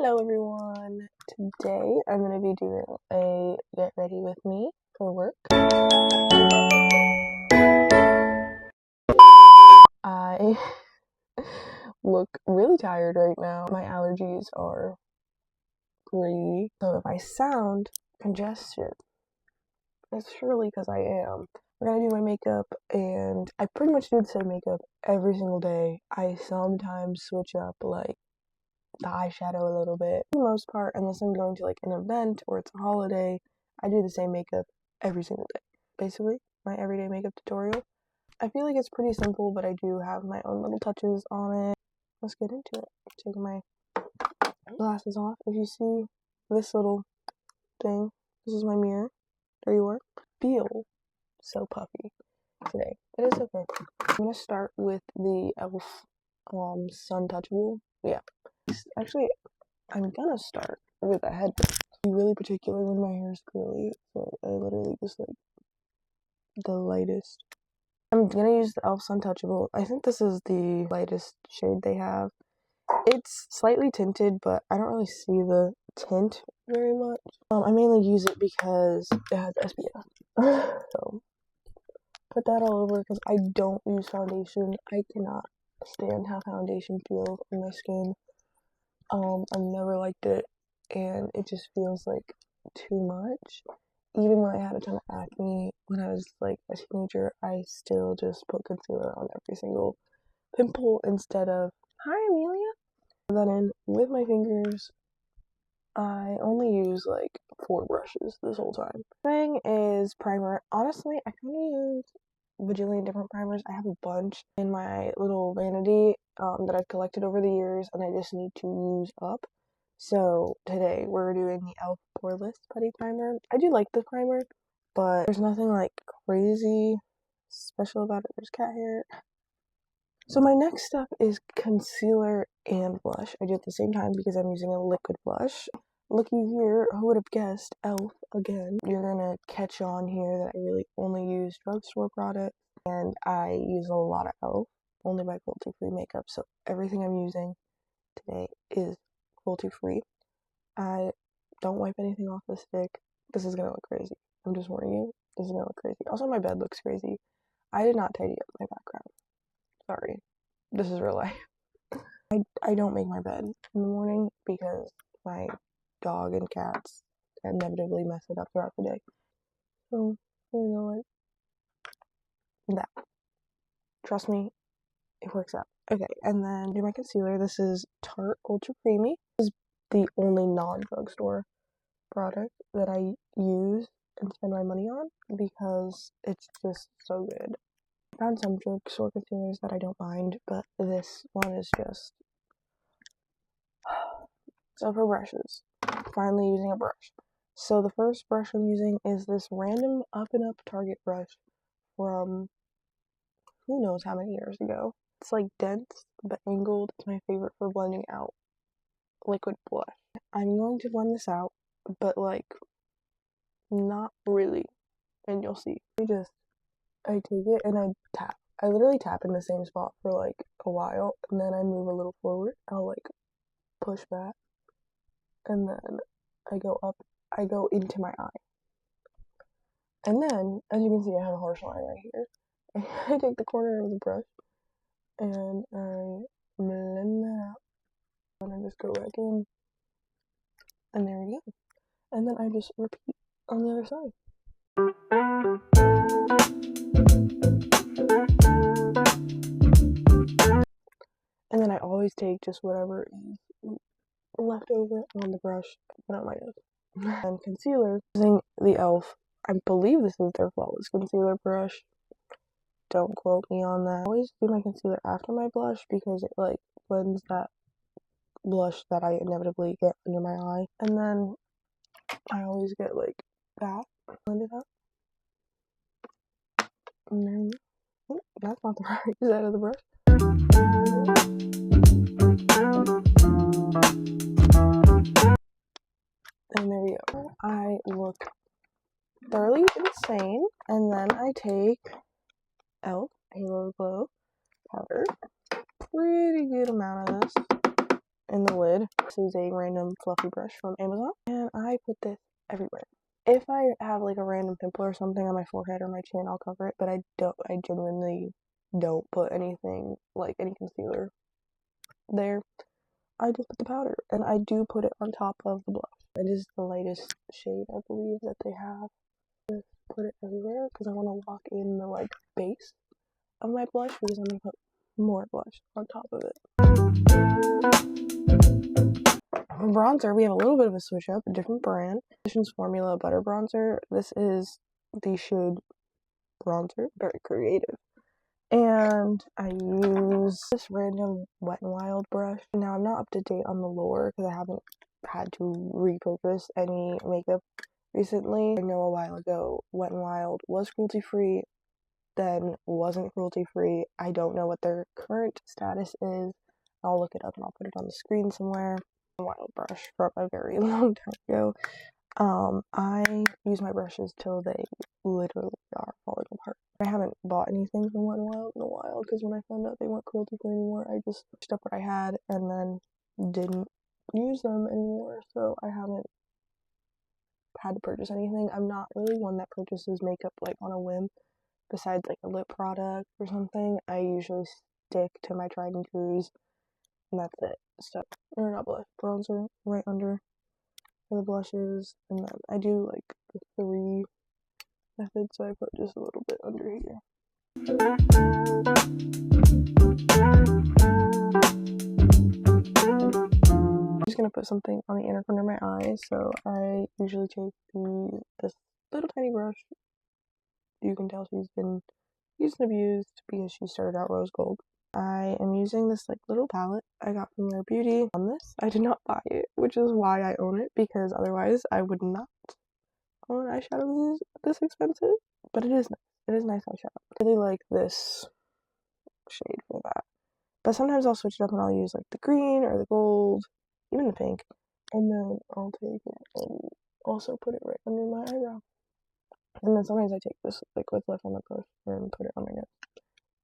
Hello everyone! Today I'm going to be doing a get ready with me for work. I look really tired right now. My allergies are crazy, so if I sound congested, it's surely because I am. I'm going to do my makeup, and I pretty much do the same makeup every single day. I sometimes switch up like the eyeshadow a little bit. For the most part, unless I'm going to like an event or it's a holiday, I do the same makeup every single day. Basically, my everyday makeup tutorial. I feel like it's pretty simple, but I do have my own little touches on it. Let's get into it. Taking my glasses off. If you see this little thing, this is my mirror. There you are. Feel so puffy today. It is okay. I'm gonna start with the e.l.f. Sun Touchable. Yeah. Actually, I'm gonna start with a headband. I'm really particular when my hair is curly, so I literally just like the lightest. I'm gonna use the e.l.f. Sun Touchable. I think this is the lightest shade they have. It's slightly tinted, but I don't really see the tint very much. I mainly use it because it has SPF. So put that all over because I don't use foundation. I cannot stand how foundation feels on my skin. I've never liked it, and it just feels like too much. Even when I had a ton of acne when I was like a teenager, I still just put concealer on every single pimple instead of, hi Amelia. Then in with my fingers, I only use like 4 brushes this whole time. Thing is primer. Honestly, I kind of use bajillion different primers. I have a bunch in my little vanity that I've collected over the years, and I just need to use up. So today we're doing the e.l.f. Poreless Putty Primer. I do like the primer, but there's nothing like crazy special about it. There's cat hair. So my next step is concealer and blush. I do it at the same time because I'm using a liquid blush. Looky here, who would have guessed e.l.f. again. You're gonna catch on here that I really only use drugstore products, and I use a lot of e.l.f. only by cruelty-free makeup, so everything I'm using today is cruelty-free. I don't wipe anything off the stick. This is gonna look crazy. I'm just warning you, this is gonna look crazy. Also, my bed looks crazy. I did not tidy up my background. Sorry. This is real life. I don't make my bed in the morning because my dog and cats inevitably mess it up throughout the day. So, you know what? That. Trust me, it works out. Okay, and then do my concealer. This is Tarte Ultra Creamy. This is the only non-drugstore product that I use and spend my money on because it's just so good. I found some drugstore concealers that I don't mind, but this one is just... So for brushes, finally using a brush. So the first brush I'm using is this random Up and Up Target brush from who knows how many years ago. It's like dense but angled. It's my favorite for blending out liquid blush. I'm going to blend this out, but like not really, and you'll see. I take it and I tap. I literally tap in the same spot for like a while, and then I move a little forward. I'll like push back, and then I go into my eye. And then, as you can see, I have a harsh line right here. I take the corner of the brush, and I blend that out. And I just go back in, and there we go. And then I just repeat on the other side. And then I always take just whatever is left over on the brush, put on my nose. And concealer, using the e.l.f. I believe this is their Flawless Concealer brush. Don't quote me on that. I always do my concealer after my blush because it like blends that blush that I inevitably get under my eye. And then I always get like that, blend it up. And then, oh, that's not the right side of the brush. And there we go. I look thoroughly insane. And then I take e.l.f. Halo Glow powder. Pretty good amount of this. in the lid. This is a random fluffy brush from Amazon, and I put this everywhere. If I have like a random pimple or something on my forehead or my chin, I'll cover it, but I genuinely don't put anything, like any concealer there. I just put the powder, and I do put it on top of the blush. It is the lightest shade, I believe, that they have. Just put it everywhere because I want to lock in the like base of my blush because I'm gonna put more blush on top of it. For bronzer, we have a little bit of a switch up, a different brand. Physicians Formula Butter Bronzer. This is the shade Bronzer, very creative. And I use this random Wet n Wild brush. Now, I'm not up to date on the lore because I haven't had to repurchase any makeup recently. I know a while ago Wet n Wild was cruelty free, then wasn't cruelty free. I don't know what their current status is. I'll look it up and I'll put it on the screen somewhere. Wild brush from a very long time ago. I use my brushes till they literally are falling apart. I haven't bought anything from Wet n Wild in a while because when I found out they weren't cruelty free anymore, I just stuck what I had and then didn't use them anymore, so I haven't had to purchase anything. I'm not really one that purchases makeup like on a whim. Besides like a lip product or something, I usually stick to my tried and trues, and that's it. So, or not blush, bronzer right under for the blushes, and then I do like the 3 methods, so I put just a little bit under here. I'm just gonna put something on the inner corner of my eye, so I usually take this little tiny brush. You can tell she's been used and abused because she started out rose gold. I am using this like little palette I got from Rare Beauty. On this, I did not buy it, which is why I own it, because otherwise I would not own eyeshadows this expensive. But it is nice. It is nice eyeshadow. I really like this shade for that. But sometimes I'll switch it up and I'll use like the green or the gold, even the pink, and then I'll take it and also put it right under my eyebrow. And then sometimes I take this liquid left on the brush and put it on my nose.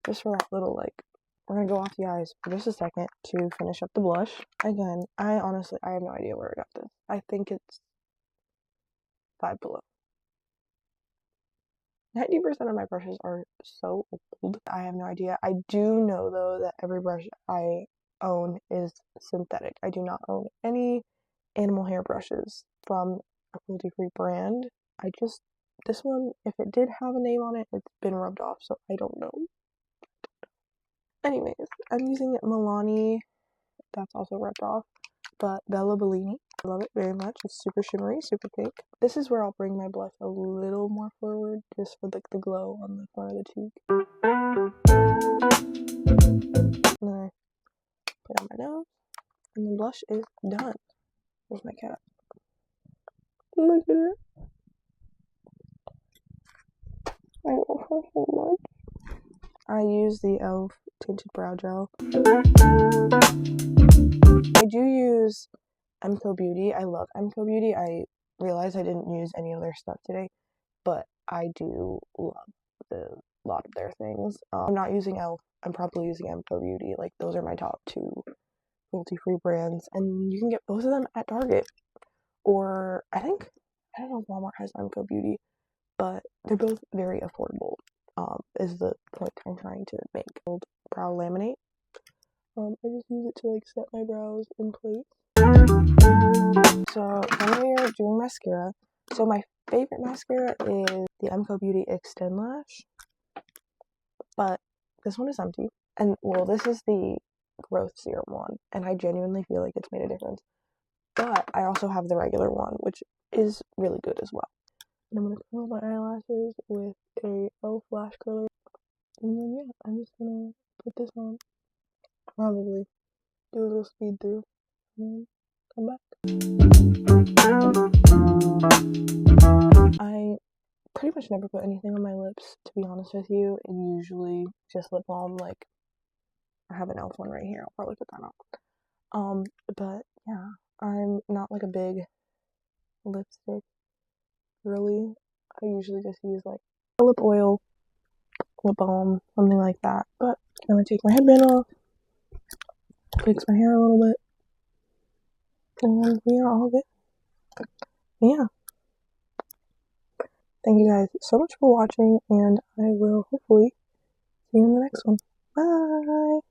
Just for that little like, we're gonna go off the eyes for just a second to finish up the blush. Again, I have no idea where I got this. I think it's Five Below. 90% of my brushes are so old. I have no idea. I do know though that every brush I own is synthetic. I do not own any animal hair brushes from a cruelty-free brand. This one, if it did have a name on it, it's been rubbed off, so I don't know. Anyways, I'm using Milani, that's also rubbed off, but Bella Bellini. I love it very much. It's super shimmery, super pink. This is where I'll bring my blush a little more forward, just for like the glow on the front of the cheek. And then I put it on my nose, and the blush is done. There's my cat. Look at her. I love her so much. I use the e.l.f. tinted brow gel. I do use MCO Beauty. I love MCO Beauty. I realized I didn't use any of their stuff today, but I do love a lot of their things. I'm not using e.l.f. I'm probably using MCO Beauty. Like, those are my top 2 cruelty-free brands, and you can get both of them at Target, or I don't know if Walmart has MCO Beauty, but they're both very affordable, is the point I'm trying to make. Old brow laminate. I just use it to like set my brows in place. So when we are doing mascara, so my favorite mascara is the MCO Beauty Extend Lash, but this one is empty, and well, this is the growth serum one, and I genuinely feel like it's made a difference. But I also have the regular one, which is really good as well. And I'm gonna curl my eyelashes with a e.l.f. lash curler, and then yeah, I'm just gonna put this on. Probably do a little speed through, and then come back. I pretty much never put anything on my lips, to be honest with you. Usually just lip balm. Like, I have an e.l.f. one right here. I'll probably put that on. But yeah, I'm not like a big lipstick girly. I usually just use like a lip oil, lip balm, something like that. But I'm gonna take my headband off, fix my hair a little bit, and we are all good. Yeah. Thank you guys so much for watching, and I will hopefully see you in the next one. Bye!